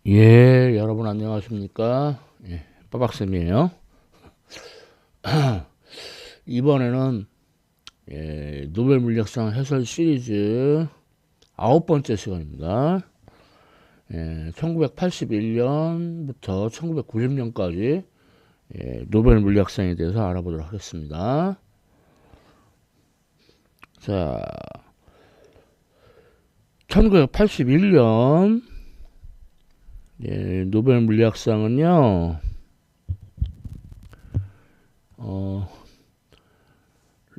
예, 여러분 안녕하십니까? 예, 빠박쌤이에요. 이번에는 노벨 물리학상 해설 시리즈 9번째 시간입니다. 1981년부터 1990년까지 노벨 물리학상에 대해서 알아보도록 하겠습니다. 자, 1981년 노벨 물리학상은요,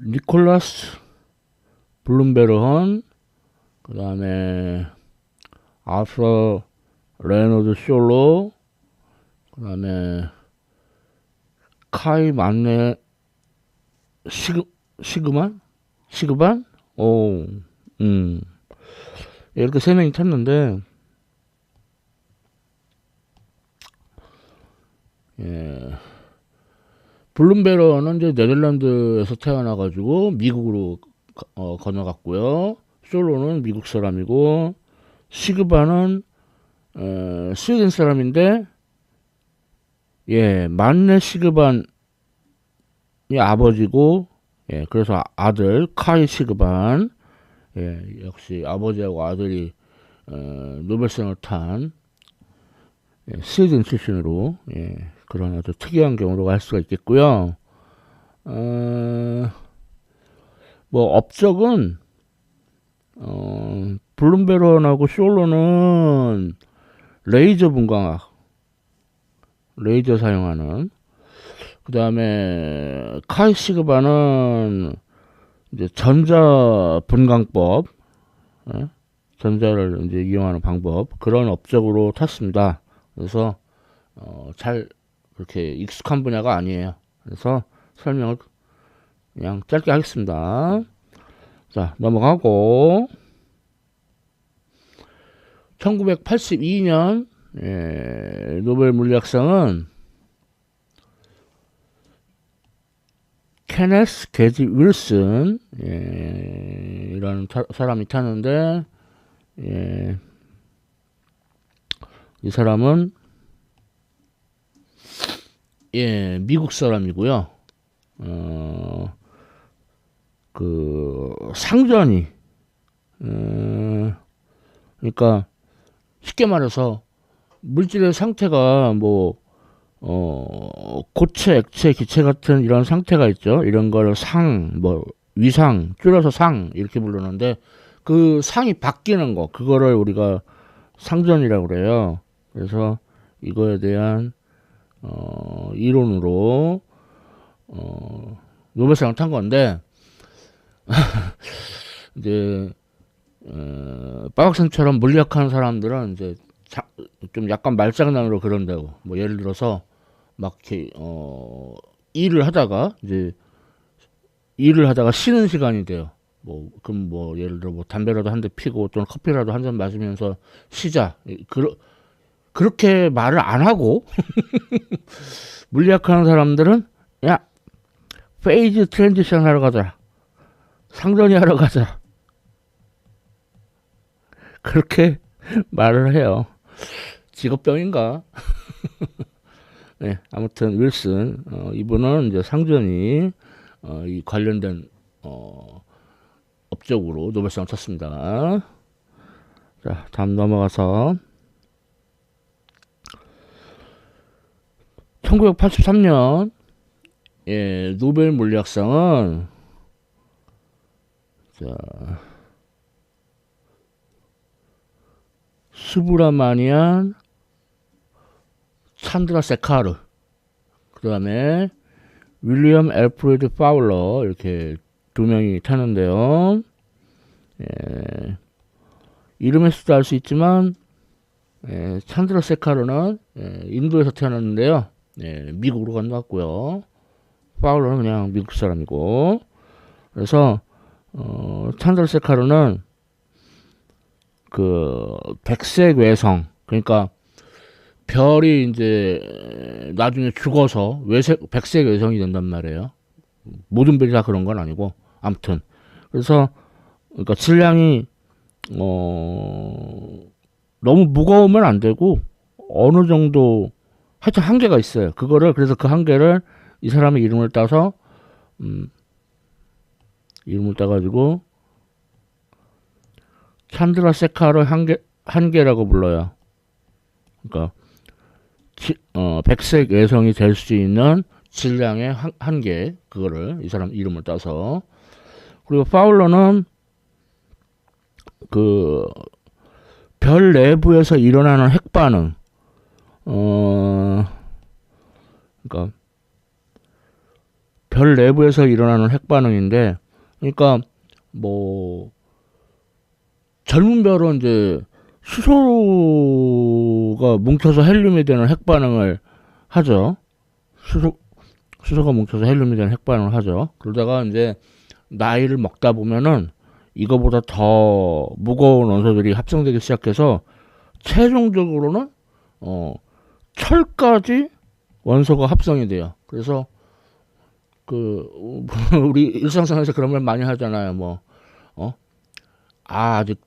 니콜라스 블룸베르헌, 그 다음에 아서 레너드 숄로, 그 다음에 카이 만네 시그반? 오, 이렇게 세 명이 탔는데, 블룸베르는 이제 네덜란드에서 태어나가지고 미국으로 건너갔고요. 솔로는 미국 사람이고, 시그바는 스웨덴 사람인데, 만네 시그반이 아버지고, 그래서 아들 카이 시그반, 역시 아버지하고 아들이 노벨상을 탄 스웨덴 출신으로, 그런 아주 특이한 경우로 할 수가 있겠고요. 뭐 업적은 블룸베르헌하고 숄로는 레이저 분광학, 레이저 사용하는. 그 다음에 카이 시그바는 이제 전자 분광법, 전자를 이제 이용하는 방법, 그런 업적으로 탔습니다. 그래서 잘 그렇게 익숙한 분야가 아니에요. 그래서 설명을 그냥 짧게 하겠습니다. 자, 넘어가고 1982년 노벨 물리학상은 케네스 게지 윌슨 이라는 사람이 타는데, 이 사람은 미국 사람이고요. 그 상전이, 그러니까 쉽게 말해서 물질의 상태가 뭐 고체, 액체, 기체 같은 이런 상태가 있죠. 이런 걸 뭐 위상, 줄여서 상 이렇게 부르는데, 그 상이 바뀌는 거, 그거를 우리가 상전이라고 그래요. 그래서 이거에 대한 이론으로 노벨상을 탄 건데, 이제 빠박쌤처럼 물리학하는 사람들은 이제 좀 약간 말장난으로 그런다고. 뭐 예를 들어서 막 이렇게 일을 하다가 쉬는 시간이 돼요. 뭐 그럼 뭐 예를 들어 뭐 담배라도 한 대 피고 또는 커피라도 한 잔 마시면서 쉬자. 그렇게 말을 안 하고 물리학하는 사람들은 야, 페이즈 트랜지션 하러 가자, 상전이 하러 가자, 그렇게 말을 해요. 직업병인가? 네, 아무튼 윌슨, 이분은 이제 상전이 이 관련된 업적으로 노벨상을 탔습니다. 자, 다음 넘어가서 1983년 노벨 물리학상은, 자, 수브라마니안 찬드라세카르, 그 다음에 윌리엄 엘프레드 파울러, 이렇게 두 명이 타는데요. 이름에서도 알 수 있지만 찬드라세카르는 인도에서 태어났는데요. 미국으로 건너왔고요. 파울러는 그냥 미국 사람이고, 그래서 찬드라세카르는 그 백색 외성, 그러니까 별이 이제 나중에 죽어서 백색 외성이 된단 말이에요. 모든 별이 다 그런 건 아니고, 아무튼 그래서 그러니까 질량이 너무 무거우면 안 되고 어느 정도 하여튼 한계가 있어요. 그거를 그래서 그 한계를 이 사람의 이름을 따서 이름을 따가지고 찬드라세카르 한계라고 불러요. 그러니까 백색 외성이 될 수 있는 질량의 한계, 그거를 이 사람 이름을 따서. 그리고 파울러는 그 별 내부에서 일어나는 핵반응, 그러니까 별 내부에서 일어나는 핵반응인데, 그러니까 뭐 젊은 별은 이제 수소가 뭉쳐서 헬륨이 되는 핵반응을 하죠. 수소가 뭉쳐서 헬륨이 되는 핵반응을 하죠. 그러다가 이제 나이를 먹다 보면은 이거보다 더 무거운 원소들이 합성되기 시작해서 최종적으로는 철까지 원소가 합성이 돼요. 그래서 그 우리 일상생활에서 그런 말 많이 하잖아요. 뭐 아직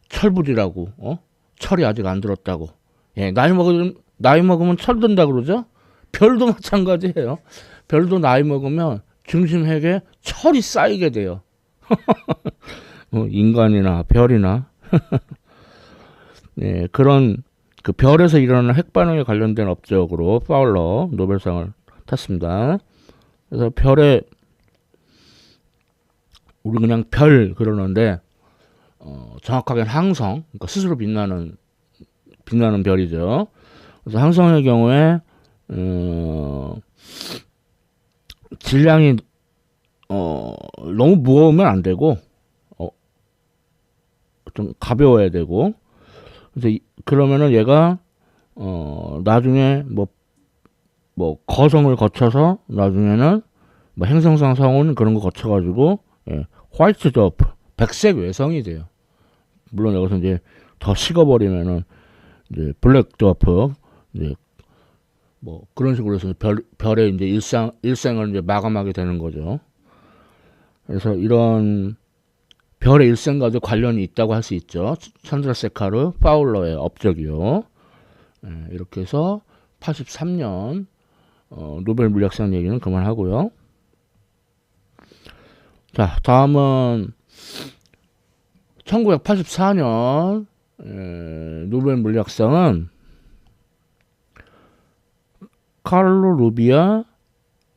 철부지라고, 철이 아직 안 들었다고. 예, 나이 먹으면 철 든다 그러죠. 별도 마찬가지예요. 별도 나이 먹으면 중심핵에 철이 쌓이게 돼요. 인간이나 별이나. 네, 그런 그 별에서 일어나는 핵반응에 관련된 업적으로 파울러 노벨상을 탔습니다. 그래서 별에 우리 그냥 별 그러는데 정확하게는 항성, 그러니까 스스로 빛나는 별이죠. 그래서 항성의 경우에 질량이 너무 무거우면 안 되고 좀 가벼워야 되고. 그래서 그러면은 얘가 나중에 뭐 거성을 거쳐서 나중에는 뭐 행성상 성운 그런 거 거쳐가지고 화이트 드워프, 백색 외성이 돼요. 물론 여기서 이제 더 식어버리면은 이제 블랙 드워프, 이제 뭐 그런 식으로 해서 별의 이제 일생을 이제 마감하게 되는 거죠. 그래서 이런 별의 일생과도 관련이 있다고 할 수 있죠. 찬드라세카르 파울러의 업적이요. 이렇게 해서 83년 노벨 물리학상 얘기는 그만하고요. 자, 다음은 1984년 노벨 물리학상은 카를로 루비아,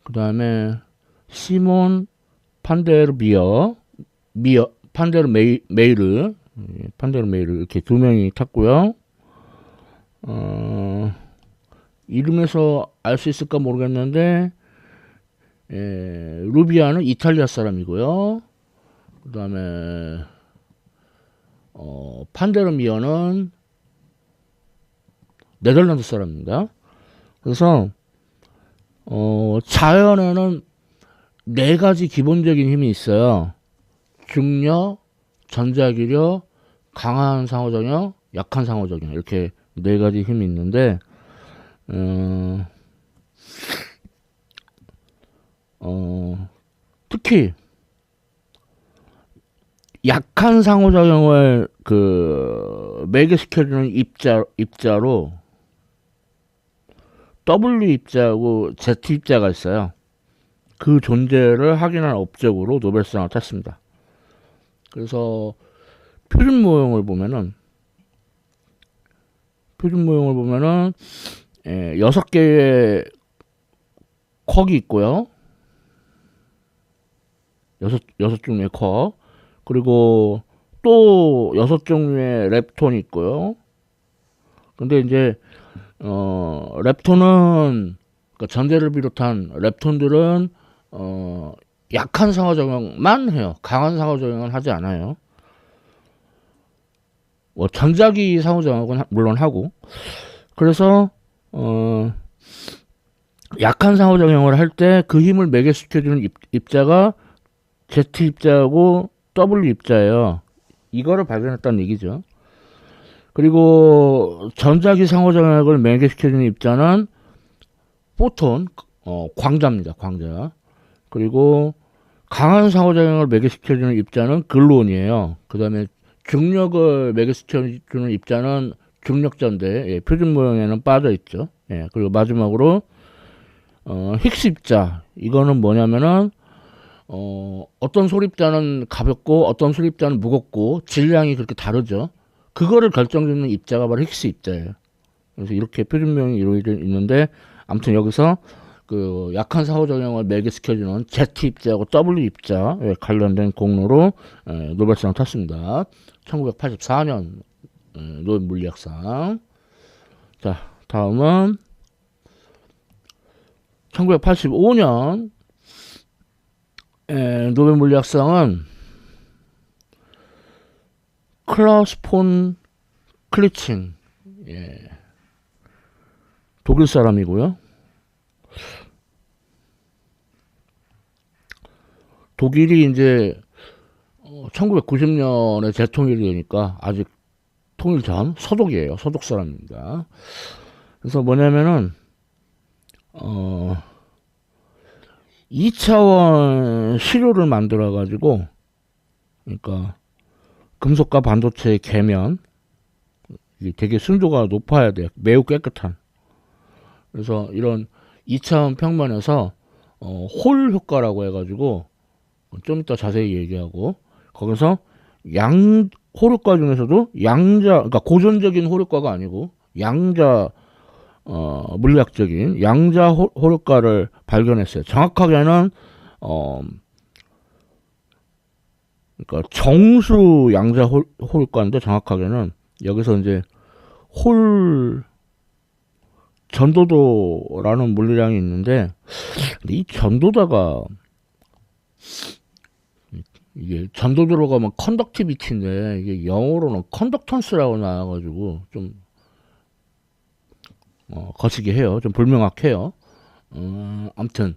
그 다음에 시몬 판데르 판데르 메이르 이렇게 두 명이 탔고요. 이름에서 알 수 있을까 모르겠는데 루비아는 이탈리아 사람이고요. 그 다음에 판데르미어는 네덜란드 사람입니다. 그래서 자연에는 네 가지 기본적인 힘이 있어요. 중력, 전자기력, 강한 상호작용, 약한 상호작용, 이렇게 네 가지 힘이 있는데 특히 약한 상호작용을 매개시켜주는 입자로 W 입자하고 Z 입자가 있어요. 그 존재를 확인한 업적으로 노벨상을 탔습니다. 그래서 표준 모형을 보면은 6개의 쿼크 있고요. 6종류의 쿼크. 그리고 또 6종류의 렙톤이 있고요. 근데 이제 렙톤은 그러니까 전자를 비롯한 렙톤들은 약한 상호작용만 해요. 강한 상호작용은 하지 않아요. 뭐 전자기 상호작용은 물론 하고. 그래서 약한 상호작용을 할 때 그 힘을 매개시켜주는 입자가 Z 입자하고 W 입자예요. 이거를 발견했다는 얘기죠. 그리고 전자기 상호작용을 매개시켜주는 입자는 포톤, 광자입니다. 광자. 그리고 강한 상호작용을 매개시켜주는 입자는 글루온이에요. 그 다음에 중력을 매개시켜주는 입자는 중력자인데 예, 표준 모형에는 빠져 있죠. 예, 그리고 마지막으로 힉스 입자. 이거는 뭐냐면은 어떤 소립자는 가볍고 어떤 소립자는 무겁고 질량이 그렇게 다르죠. 그거를 결정짓는 입자가 바로 힉스 입자예요. 그래서 이렇게 표준 모형이 이루어져 있는데 아무튼 여기서 그 약한 상호작용을 매개시켜주는 Z 입자하고 W 입자에 관련된 공로로 노벨상 탔습니다. 1984년 노벨 물리학상. 자, 다음은 1985년 노벨 물리학상은 클라우스 폰 클리칭, 예, 독일 사람이고요. 독일이 이제 1990년에 재통일이 되니까 아직 통일 전 서독이에요. 서독 사람입니다. 그래서 뭐냐면은 2차원 시료를 만들어 가지고, 그러니까 금속과 반도체의 계면, 이게 되게 순도가 높아야 돼. 매우 깨끗한. 그래서 이런 2차원 평면에서 홀 효과라고 해가지고 좀 이따 자세히 얘기하고, 거기서 호르과 중에서도 그러니까 고전적인 호르과가 아니고 양자 물리학적인 양자 호르과를 발견했어요. 정확하게는 그러니까 정수 양자 호르과인데, 정확하게는 여기서 이제 홀 전도도라는 물리량이 있는데, 근데 이 전도다가 이게 전도도로 가면 컨덕티비티인데 이게 영어로는 컨덕턴스라고 나와가지고 좀 거시기 해요. 좀 불명확해요. 아무튼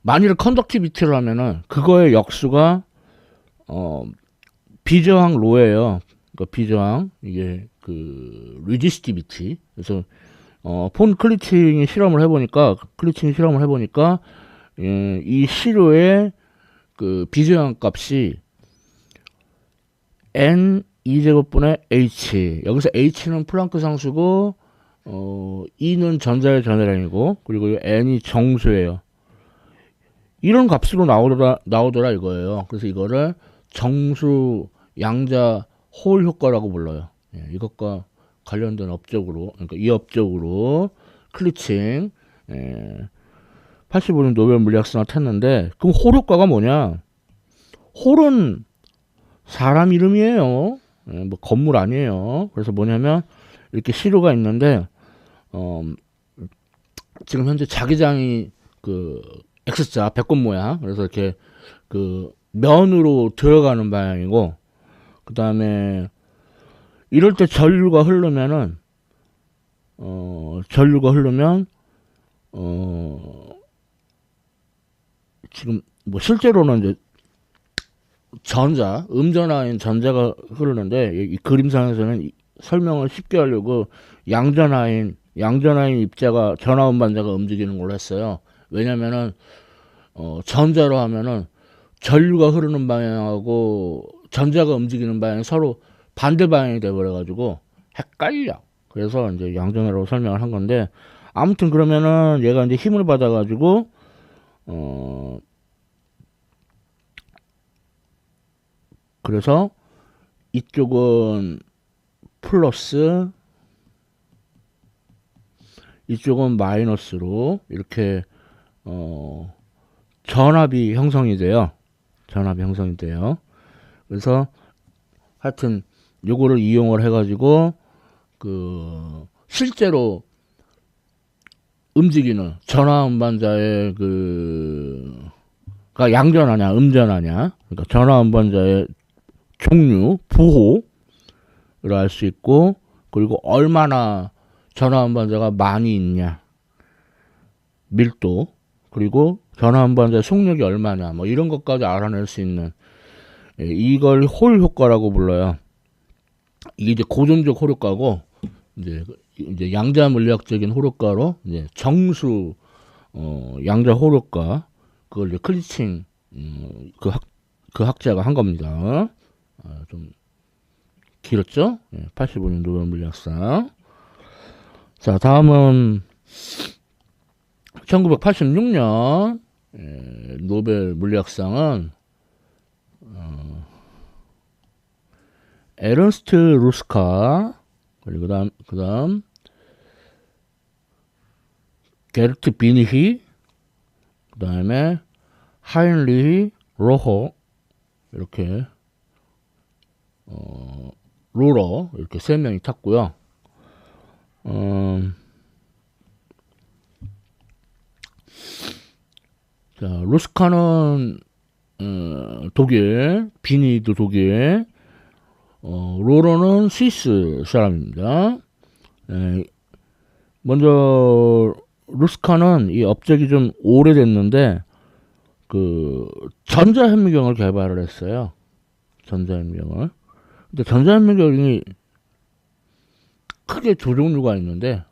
만일 컨덕티비티를 하면은 그거의 역수가 비저항 로예요. 그러니까 비저항, 이게 그 리지스티비티. 그래서 폰 클리칭이 실험을 해보니까 예, 이 시료의 그 비저항 값이 n 2제곱분의 h. 여기서 h는 플랑크 상수고 E는 전자의 전해량이고, 그리고 n이 정수예요. 이런 값으로 나오더라 이거예요. 그래서 이거를 정수 양자 홀 효과라고 불러요. 예, 이것과 관련된 업적으로, 그러니까 이 업적으로 클리칭 85년 노벨 물리학상을 탔는데, 그럼 홀 효과가 뭐냐? 홀은 사람 이름이에요. 예, 뭐 건물 아니에요. 그래서 뭐냐면 이렇게 시료가 있는데 지금 현재 자기장이 그 X자 배꼽 모양, 그래서 이렇게 그 면으로 들어가는 방향이고, 그 다음에 이럴 때 전류가 흐르면 지금 뭐 실제로는 이제 음전하인 전자가 흐르는데, 이 그림상에서는 설명을 쉽게 하려고 양전하인 입자가 전하 운반자가 움직이는 걸로 했어요. 왜냐면은 전자로 하면은 전류가 흐르는 방향하고 전자가 움직이는 방향이 서로 반대 방향이 돼버려가지고 헷갈려. 그래서 이제 양전하라고 설명을 한 건데, 아무튼 그러면은 얘가 이제 힘을 받아가지고 그래서 이쪽은 플러스, 이쪽은 마이너스로 이렇게 전압이 형성이 돼요. 그래서 하여튼 요거를 이용을 해가지고 그 실제로 움직이는 전화 운반자의 그가 양전하냐 음전하냐, 그러니까 전화 운반자의 종류, 부호를 알 수 있고, 그리고 얼마나 전화 운반자가 많이 있냐, 밀도, 그리고 전화 운반자의 속력이 얼마냐, 뭐 이런 것까지 알아낼 수 있는, 이걸 홀 효과라고 불러요. 이게 이제 고전적 홀 효과고, 이제 양자 물리학적인 홀 효과로 이제 정수 양자 홀 효과, 그걸 이제 클리칭 그 학자가 한 겁니다. 좀 길었죠? 85년 노벨 물리학상. 자, 다음은 1986년 노벨 물리학상은 에른스트 루스카, 그리고 그다음 게르트 비니히, 그다음에 하인리히 로허, 이렇게 로러, 이렇게 세 명이 탔고요. 자, 루스카는 독일, 비니도 독일, 로러는 스위스 사람입니다. 먼저 루스카는 이 업적이 좀 오래됐는데 그 전자현미경을 개발을 했어요. 전자현미경을. 근데 전자현미경이 크게 두 종류가 있는데,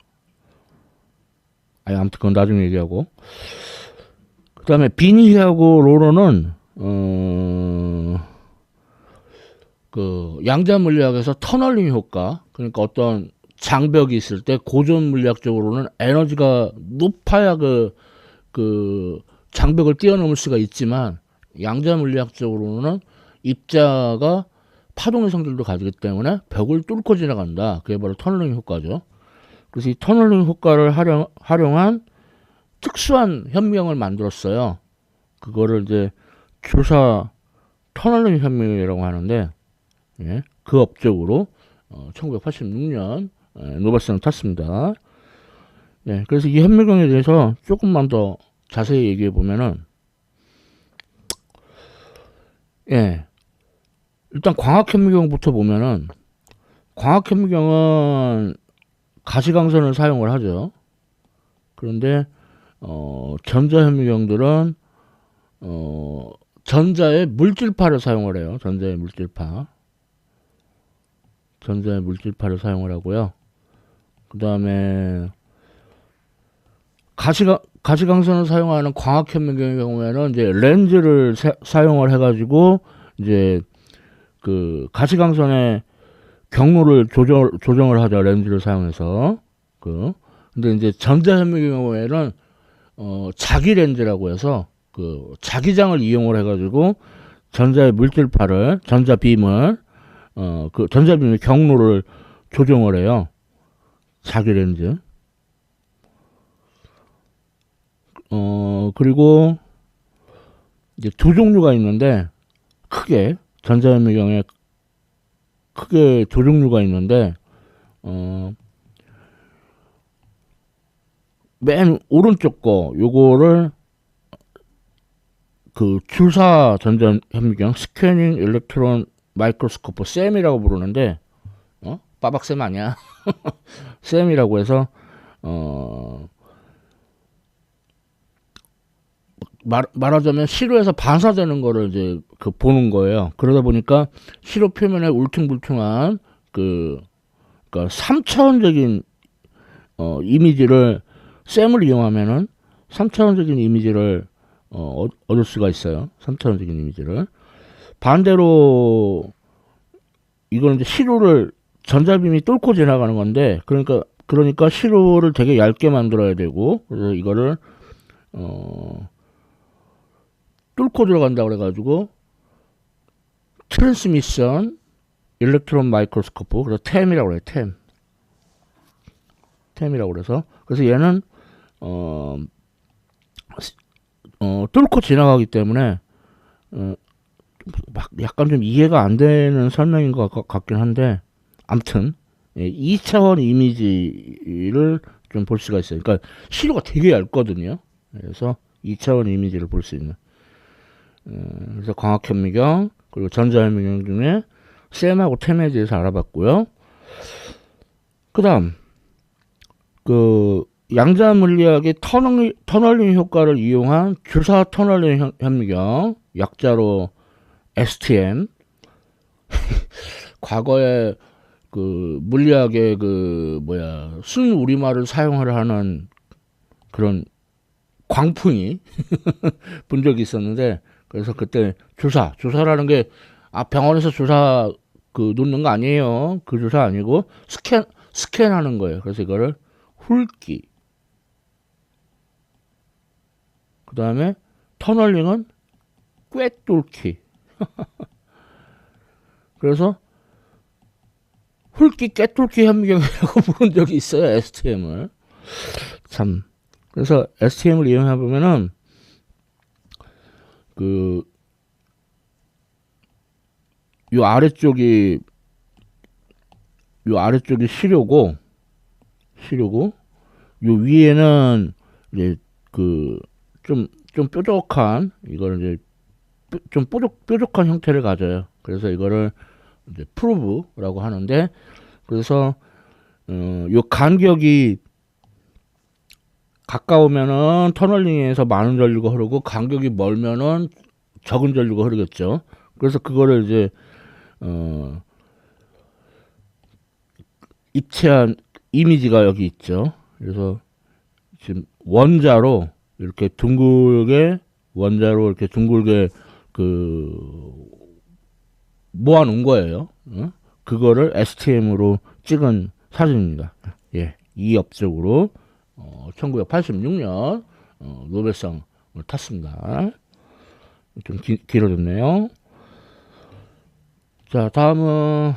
아무튼 그건 나중에 얘기하고. 그 다음에 비니하고 로러는 그 양자 물리학에서 터널링 효과, 그러니까 어떤 장벽이 있을 때 고전 물리학적으로는 에너지가 높아야 그 장벽을 뛰어넘을 수가 있지만, 양자 물리학적으로는 입자가 파동의 성질도 가지기 때문에 벽을 뚫고 지나간다. 그게 바로 터널링 효과죠. 그래서 이 터널링 효과를 활용한 특수한 현미경을 만들었어요. 그거를 이제 주사 터널링 현미경이라고 하는데, 그 업적으로 1986년 노벨상을 탔습니다. 그래서 이 현미경에 대해서 조금만 더 자세히 얘기해 보면은, 일단 광학현미경부터 보면은, 광학현미경은 가시광선을 사용을 하죠. 그런데 전자현미경들은 전자의 물질파를 사용을 해요. 전자의 물질파를 사용을 하고요. 그 다음에 가시광선을 사용하는 광학현미경의 경우에는 이제 렌즈를 사용을 해가지고 이제 그 가시광선의 경로를 조정을 하죠. 렌즈를 사용해서. 근데 이제 전자현미경의 경우에는 자기 렌즈라고 해서 그 자기장을 이용을 해가지고 전자의 물질파를, 전자빔을 그 전자빔의 경로를 조정을 해요. 자기 렌즈. 그리고 이제 두 종류가 있는데, 크게 전자현미경에 크게 두 종류가 있는데, 맨 오른쪽 거 요거를 그 주사 전자현미경, 스캐닝 일렉트론 마이크로스코프, 쌤이라고 부르는데, 빠박쌤 아니야? 쌤이라고 해서 말하자면 시로에서 반사되는 거를 이제 그 보는 거예요. 그러다 보니까 시로 표면에 울퉁불퉁한 그러니까 3차원적인 이미지를, 쌤을 이용하면은 3차원적인 이미지를 얻을 수가 있어요. 3차원적인 이미지를. 반대로 이거는 이제 시로를 전자빔이 뚫고 지나가는 건데, 그러니까 시로를 되게 얇게 만들어야 되고, 그래서 이거를 뚫고 들어간다 그래가지고 트랜스미션 일렉트론 마이크로스코프, 그래서 템이라고 그래요. 템이라고 그래서 얘는 뚫고 지나가기 때문에 막 약간 좀 이해가 안 되는 설명인 것 같긴 한데, 아무튼 2차원 이미지를 좀 볼 수가 있어요. 그러니까 시로가 되게 얇거든요. 그래서 2차원 이미지를 볼 수 있는. 그래서 광학현미경, 그리고 전자현미경 중에 쌤하고 템에 대해서 알아봤고요. 그 다음 그 양자 물리학의 터널링 효과를 이용한 주사 터널링 현미경, 약자로 STM. 과거에 그 물리학의 순 우리말을 사용을 하는 그런 광풍이 본 적이 있었는데, 그래서 그때 주사라는 게 병원에서 주사 그 놓는 거 아니에요. 그 주사 아니고 스캔하는 거예요. 그래서 이거를 훑기. 그 다음에 터널링은 꿰뚫기. 그래서 훑기 꿰뚫기 현미경이라고 부른 적이 있어요. STM을. 참. 그래서 STM을 이용해 보면은 그 요 아래쪽이 시료고 요 위에는 이제 그 좀 뾰족한 이거를 이제 좀 뾰족한 형태를 가져요. 그래서 이거를 이제 프로브라고 하는데, 그래서 요 간격이 가까우면은 터널링에서 많은 전류가 흐르고 간격이 멀면은 적은 전류가 흐르겠죠. 그래서 그거를 이제 입체한 이미지가 여기 있죠. 그래서 지금 원자로 이렇게 둥글게 그 모아 놓은 거예요. 그거를 STM으로 찍은 사진입니다. 예, 이 업적으로 1986년 노벨상을 탔습니다. 좀 길어졌네요. 자, 다음은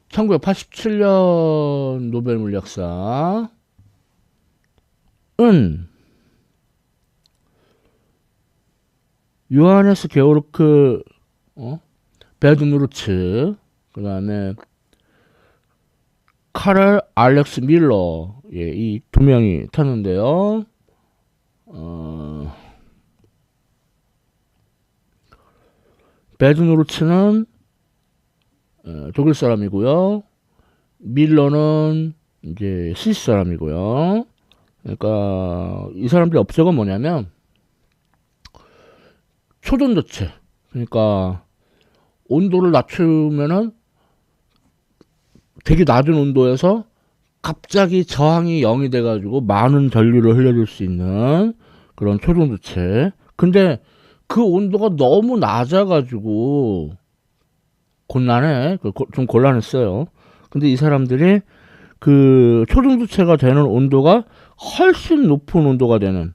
1987년 노벨 물리학상은 요하네스 게오르크 베드누르츠, 그 다음에 카렐 알렉스 밀러, 예, 이 두 명이 탔는데요. 베드누르츠는 독일 사람이고요. 밀러는 이제 스위스 사람이고요. 그러니까 이 사람들의 업적은 뭐냐면 초전도체, 그러니까 온도를 낮추면은 되게 낮은 온도에서 갑자기 저항이 0이 돼가지고 많은 전류를 흘려줄 수 있는 그런 초전도체. 근데 그 온도가 너무 낮아가지고 곤란해. 좀 곤란했어요. 근데 이 사람들이 그 초전도체가 되는 온도가 훨씬 높은 온도가 되는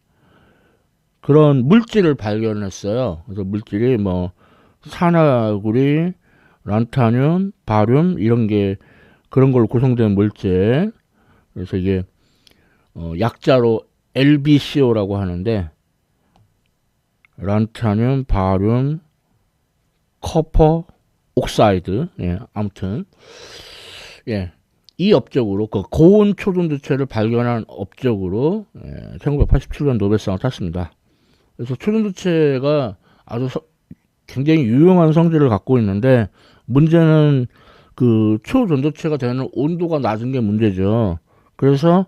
그런 물질을 발견했어요. 그래서 물질이 뭐 산화구리, 란타늄, 바륨 이런 게 그런 걸로 구성된 물질. 그래서 이게 약자로 LBCO라고 하는데, 란타늄, 바륨, 커퍼, 옥사이드. 예, 아무튼 예, 이 업적으로 그 고온 초전도체를 발견한 업적으로 1987년 노벨상을 탔습니다. 그래서 초전도체가 아주 굉장히 유용한 성질을 갖고 있는데, 문제는 그 초전도체가 되는 온도가 낮은 게 문제죠. 그래서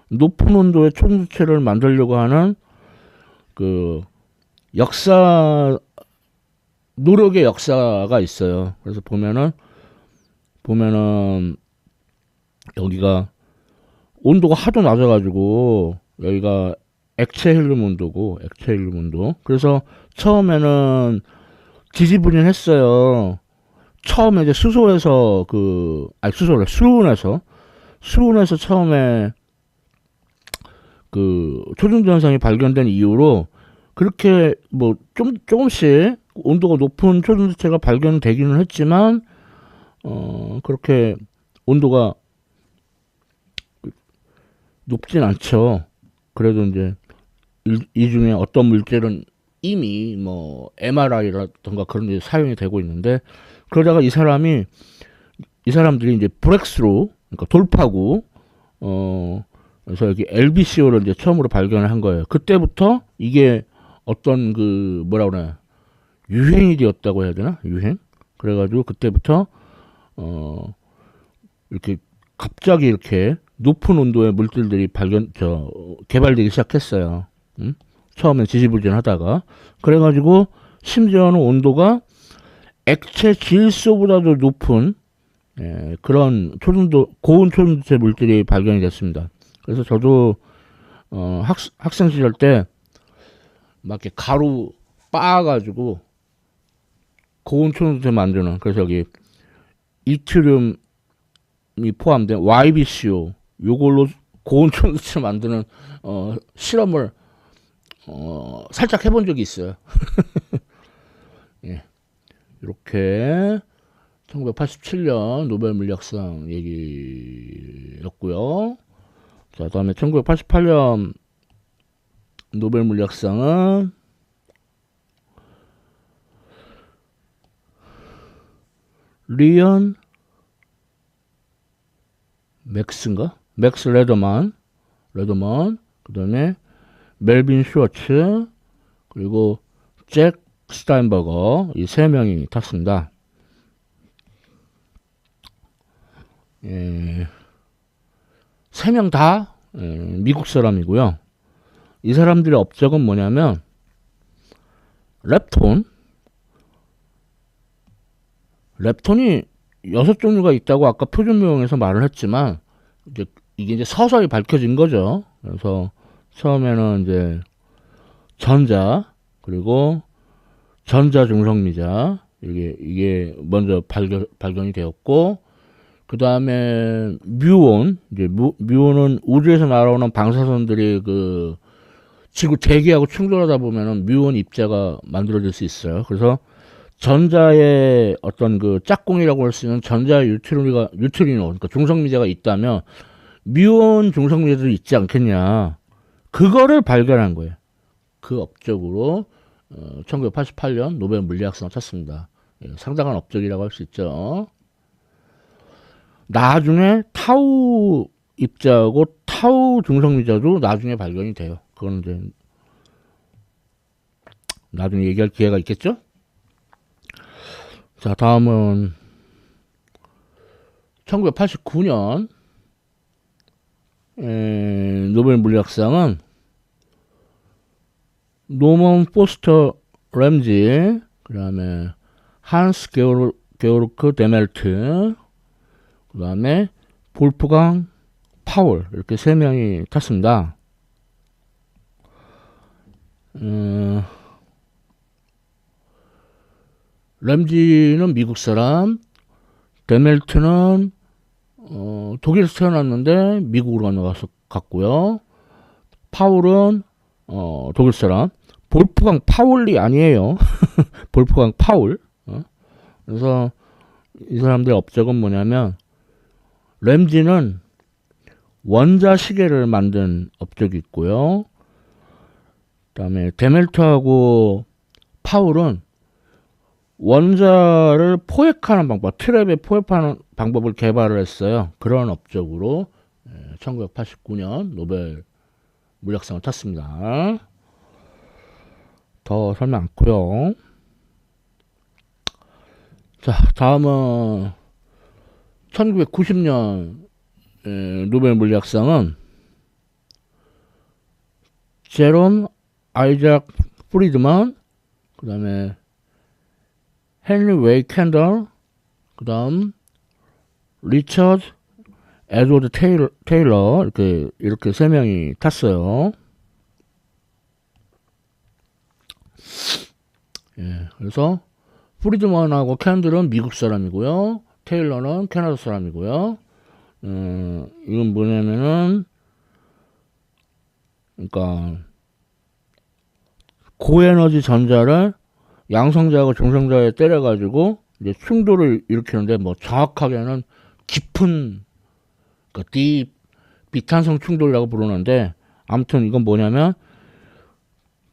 높은 온도의 초전도체를 만들려고 하는 그 노력의 역사가 있어요. 그래서 보면은 여기가 온도가 하도 낮아가지고 여기가 액체 헬륨 온도고, 그래서 처음에는 지지부진했어요. 처음에 이제 수온에서 처음에 그 초전도 현상이 발견된 이후로 그렇게 뭐 조금씩 온도가 높은 초전도체가 발견되기는 했지만 그렇게 온도가 높진 않죠. 그래도 이제 이 중에 어떤 물질은 이미 뭐 MRI라든가 그런 데 사용이 되고 있는데, 그러다가 이 사람들이 이제 브렉스루, 그러니까 돌파구, 그래서 여기 LBCO를 이제 처음으로 발견을 한 거예요. 그때부터 이게 어떤 그 뭐라 그러나 유행이 되었다고 해야 되나? 유행? 그래가지고 그때부터 이렇게 갑자기 이렇게 높은 온도의 물질들이 개발되기 시작했어요. 처음엔 지지부진하다가, 그래가지고 심지어는 온도가 액체 질소보다도 높은 그런 고온 초전도체 물질이 발견이 됐습니다. 그래서 저도 학생 시절 때 막 이렇게 가루 빻아가지고 고온 초전도체 만드는, 그래서 여기 이트리움이 포함된 YBCO 요걸로 고온 트랜지스터 만드는 실험을 살짝 해본 적이 있어요. 예, 이렇게 1987년 노벨 물리학상 얘기였고요. 자, 다음에 1988년 노벨 물리학상은 리언 맥스인가? 맥스 레더만, 그 다음에 멜빈 슈워츠, 그리고 잭 스타인버거, 이 세 명이 탔습니다. 예, 세 명 다 미국 사람이고요. 이 사람들의 업적은 뭐냐면 랩톤이 6종류가 있다고 아까 표준무용에서 말을 했지만 이게 이제 서서히 밝혀진 거죠. 그래서 처음에는 이제 전자, 그리고 전자 중성미자, 이게 먼저 발견이 되었고, 그 다음에 뮤온, 이제 뮤온은 우주에서 날아오는 방사선들이 그 지구 대기하고 충돌하다 보면은 뮤온 입자가 만들어질 수 있어요. 그래서 전자의 어떤 그 짝꿍이라고 할 수 있는 전자의 뉴트리노, 그러니까 중성미자가 있다면 뮤온 중성미자도 있지 않겠냐. 그거를 발견한 거예요. 그 업적으로 1988년 노벨 물리학상을 탔습니다. 예, 상당한 업적이라고 할 수 있죠. 나중에 타우 입자하고 타우 중성미자도 나중에 발견이 돼요. 그건 이제 나중에 얘기할 기회가 있겠죠? 자, 다음은 1989년 노벨 물리학상은 노먼 포스터 램지, 그 다음에 한스 게오르크 데멜트, 그 다음에 볼프강 파월, 이렇게 세 명이 탔습니다. 램지는 미국 사람, 데멜트는 독일에서 태어났는데 미국으로 건너가서 갔고요. 파울은 독일 사람. 볼프강 파울이 아니에요. 볼프강 파울. 그래서 이 사람들의 업적은 뭐냐면 램지는 원자 시계를 만든 업적이 있고요. 그다음에 데멜트하고 파울은 원자를 포획하는 방법, 트랩에 포획하는 방법을 개발을 했어요. 그런 업적으로 1989년 노벨 물리학상을 탔습니다. 더 설명 않고요. 자, 다음은 1990년 노벨 물리학상은 제롬 아이작 프리드만, 그 다음에 헨리 웨이 캔들, 그 다음 리처드 에드워드 테일러, 이렇게 세 명이 탔어요. 예, 그래서 프리드먼하고 캔들은 미국 사람이고요. 테일러는 캐나다 사람이고요. 이건 뭐냐면은, 그러니까 고에너지 전자를 양성자하고 중성자에 때려가지고 이제 충돌을 일으키는데, 뭐 정확하게는 깊은, 그러니까 비탄성 충돌이라고 부르는데, 아무튼 이건 뭐냐면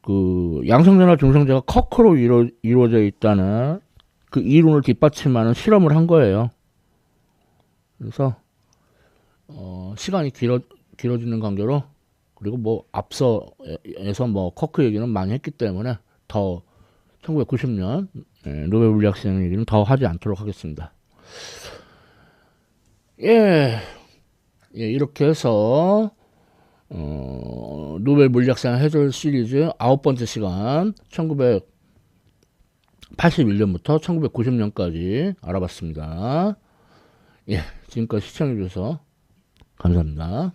그 양성자나 중성자가 커크로 이루어져 있다는 그 이론을 뒷받침하는 실험을 한 거예요. 그래서 시간이 길어지는 관계로, 그리고 뭐 앞서에서 뭐 커크 얘기는 많이 했기 때문에 더 1990년 노벨 물리학상 얘기는 더 하지 않도록 하겠습니다. 예, 이렇게 해서 노벨 물리학상 해설 시리즈 9번째 시간 1981년부터 1990년까지 알아봤습니다. 예, 지금까지 시청해주셔서 감사합니다.